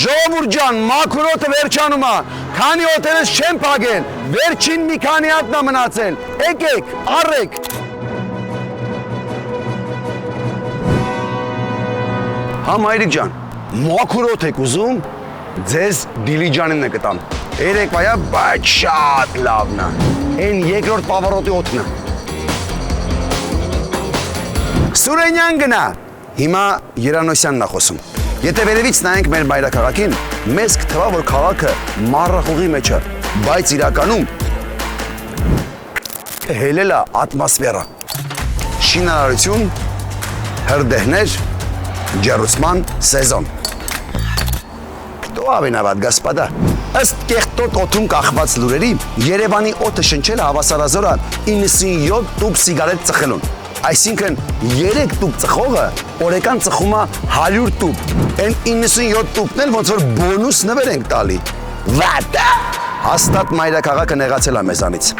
Ժողովուրդ ջան, մաքուր օդը վերջանում է, քանի օդերս չեն փակել, վերջին մի քանի հատն է մնացել, եկեք, առեք։ Համայրիկ ջան, մաքուր օդ եք ուզում, ձեզ դիլիջանին է կտամ։ Երեկվայա, բայց շատ լավն է, այն երկրորդ պավարոտի օդն է։ Սուրենյան գնա, հիմա Երանոսյանն է խոսում։ Եթե վերևից նայենք մեր մայրաքաղաքին, մեզ կթվա, որ քաղաքը մառախուղի մեջ է, բայց իրականում հելել է ատմոսֆերա։ Շինարարություն, հրդեհներ, ջեռուցման սեզոն։ Դու ավենավատ, գասպադա, ըստ կեղտոտ օդում կախված լուրերի, Երևանի օդը շնչել է հավասարազոր 97 տուփ սիգարետ ծխելուն։ Այսինքն 3 տուփ ծխողը օրական ծխում է 100 տուփ։ Այն 97 տուփն էլ ոնց որ բոնուս նվեր ենք տալի։ Վատա։ Հաստատ մայրաքաղաքը նեղացել է մեզանից։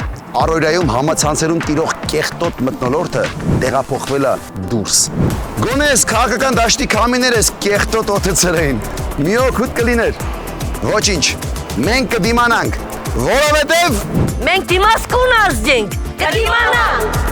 Առօրյայում համացանցերում տիրող կեղտոտ մթնոլորտը տեղափոխվել է դուրս։ Գոնե այս քաղաքական դաշտի քամիներս կեղտոտ օդը ծրեին։ Մի օգուտ կլիներ։ Ոչինչ, մենք կդիմանանք, որովհետև մենք դիմաց կունազդենք, կդիմանանք։